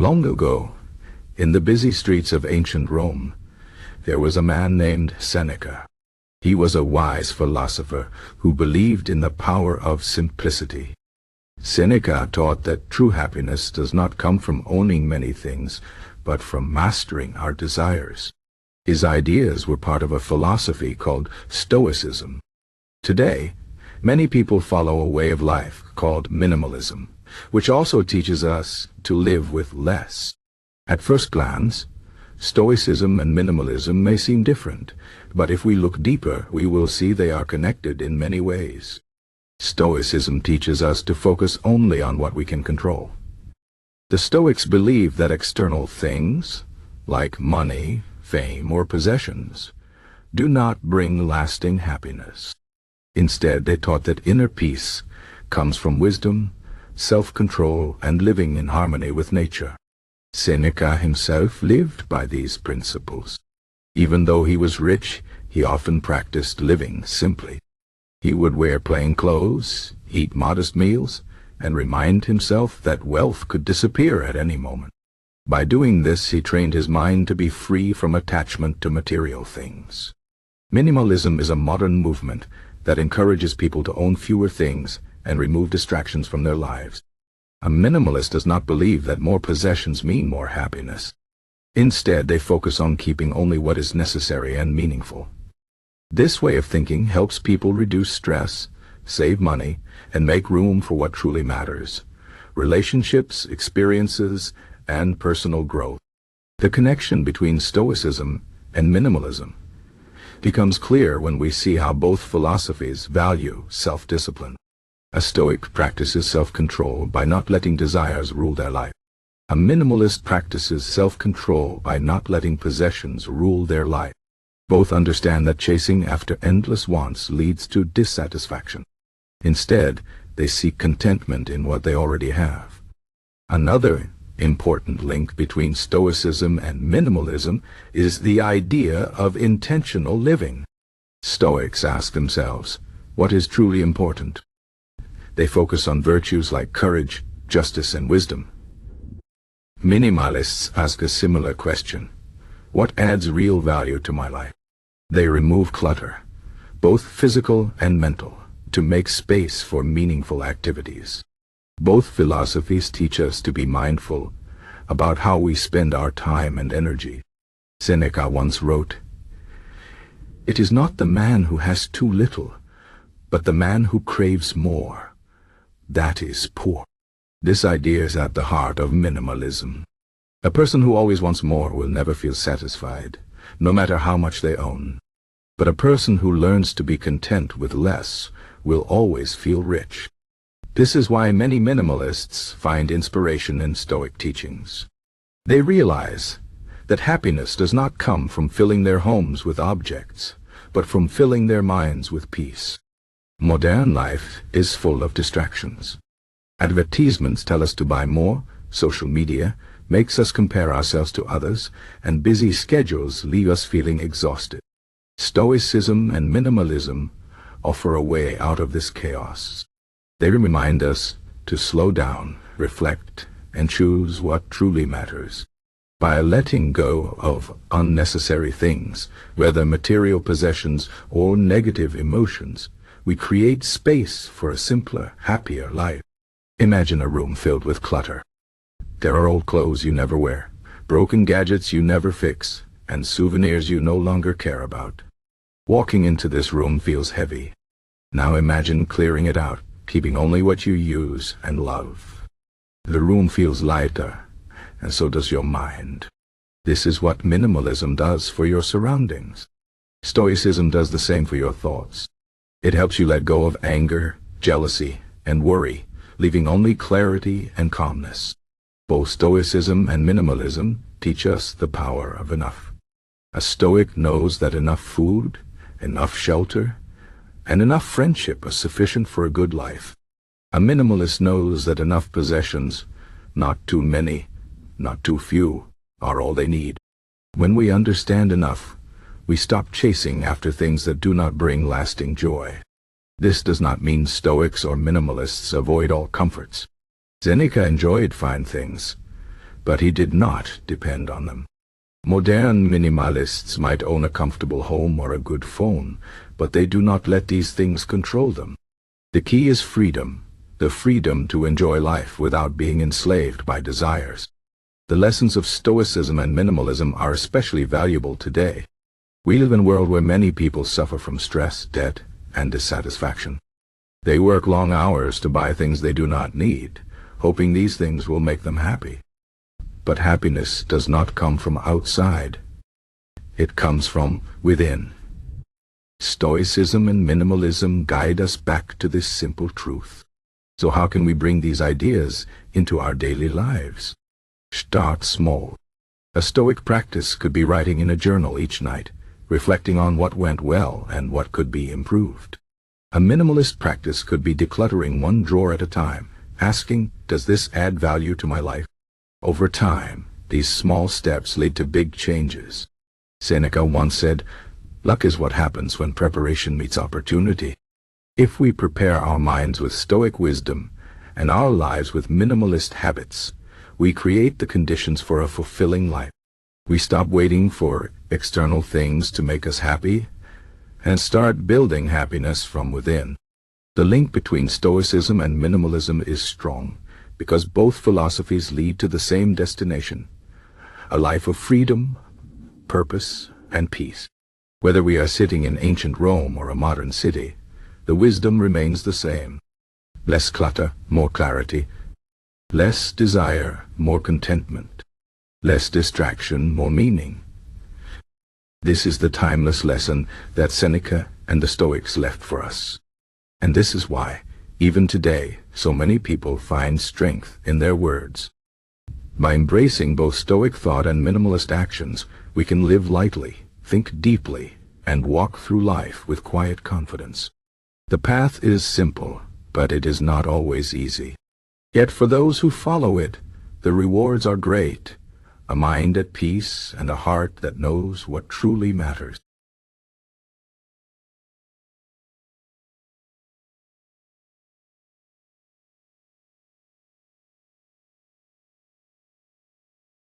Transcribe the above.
Long ago, in the busy streets of ancient Rome, there was a man named Seneca. He was a wise philosopher who believed in the power of simplicity. Seneca taught that true happiness does not come from owning many things, but from mastering our desires. His ideas were part of a philosophy called Stoicism. Today, many people follow a way of life called minimalism, which also teaches us to live with less. At first glance, Stoicism and minimalism may seem different, but if we look deeper, we will see they are connected in many ways. Stoicism teaches us to focus only on what we can control. The Stoics believe that external things, like money, fame, or possessions, do not bring lasting happiness. Instead, they taught that inner peace comes from wisdom, self-control, and living in harmony with nature. Seneca himself lived by these principles. Even though he was rich, he often practiced living simply. He would wear plain clothes, eat modest meals, and remind himself that wealth could disappear at any moment. By doing this, he trained his mind to be free from attachment to material things. Minimalism is a modern movement that encourages people to own fewer things and remove distractions from their lives. A minimalist does not believe that more possessions mean more happiness. Instead, they focus on keeping only what is necessary and meaningful. This way of thinking helps people reduce stress, save money, and make room for what truly matters: relationships, experiences, and personal growth. The connection between Stoicism and minimalism becomes clear when we see how both philosophies value self-discipline. A Stoic practices self-control by not letting desires rule their life. A minimalist practices self-control by not letting possessions rule their life. Both understand that chasing after endless wants leads to dissatisfaction. Instead, they seek contentment in what they already have. Another important link between Stoicism and minimalism is the idea of intentional living. Stoics ask themselves, what is truly important? They focus on virtues like courage, justice, and wisdom. Minimalists ask a similar question: what adds real value to my life? They remove clutter, both physical and mental, to make space for meaningful activities. Both philosophies teach us to be mindful about how we spend our time and energy. Seneca once wrote, "It is not the man who has too little, but the man who craves more. That is poor." This idea is at the heart of minimalism. A person who always wants more will never feel satisfied, no matter how much they own. But a person who learns to be content with less will always feel rich. This is why many minimalists find inspiration in Stoic teachings. They realize that happiness does not come from filling their homes with objects, but from filling their minds with peace. Modern life is full of distractions. Advertisements tell us to buy more, social media makes us compare ourselves to others, and busy schedules leave us feeling exhausted. Stoicism and minimalism offer a way out of this chaos. They remind us to slow down, reflect, and choose what truly matters. By letting go of unnecessary things, whether material possessions or negative emotions, we create space for a simpler, happier life. Imagine a room filled with clutter. There are old clothes you never wear, broken gadgets you never fix, and souvenirs you no longer care about. Walking into this room feels heavy. Now imagine clearing it out, keeping only what you use and love. The room feels lighter, and so does your mind. This is what minimalism does for your surroundings. Stoicism does the same for your thoughts. It helps you let go of anger, jealousy, and worry, leaving only clarity and calmness. Both Stoicism and minimalism teach us the power of enough. A Stoic knows that enough food, enough shelter, and enough friendship are sufficient for a good life. A minimalist knows that enough possessions, not too many, not too few, are all they need. When we understand enough, we stop chasing after things that do not bring lasting joy. This does not mean Stoics or minimalists avoid all comforts. Seneca enjoyed fine things, but he did not depend on them. Modern minimalists might own a comfortable home or a good phone, but they do not let these things control them. The key is freedom, the freedom to enjoy life without being enslaved by desires. The lessons of Stoicism and minimalism are especially valuable today. We live in a world where many people suffer from stress, debt, and dissatisfaction. They work long hours to buy things they do not need, hoping these things will make them happy. But happiness does not come from outside. It comes from within. Stoicism and minimalism guide us back to this simple truth. So how can we bring these ideas into our daily lives? Start small. A Stoic practice could be writing in a journal each night, reflecting on what went well and what could be improved. A minimalist practice could be decluttering one drawer at a time, asking, does this add value to my life? Over time, these small steps lead to big changes. Seneca once said, luck is what happens when preparation meets opportunity. If we prepare our minds with Stoic wisdom and our lives with minimalist habits, we create the conditions for a fulfilling life. We stop waiting for external things to make us happy and start building happiness from within. The link between Stoicism and minimalism is strong because both philosophies lead to the same destination, a life of freedom, purpose, and peace. Whether we are sitting in ancient Rome or a modern city, the wisdom remains the same. Less clutter, more clarity. Less desire, more contentment. Less distraction, more meaning. This is the timeless lesson that Seneca and the Stoics left for us. And this is why, even today, so many people find strength in their words. By embracing both Stoic thought and minimalist actions, we can live lightly, think deeply, and walk through life with quiet confidence. The path is simple, but it is not always easy. Yet for those who follow it, the rewards are great, a mind at peace and a heart that knows what truly matters.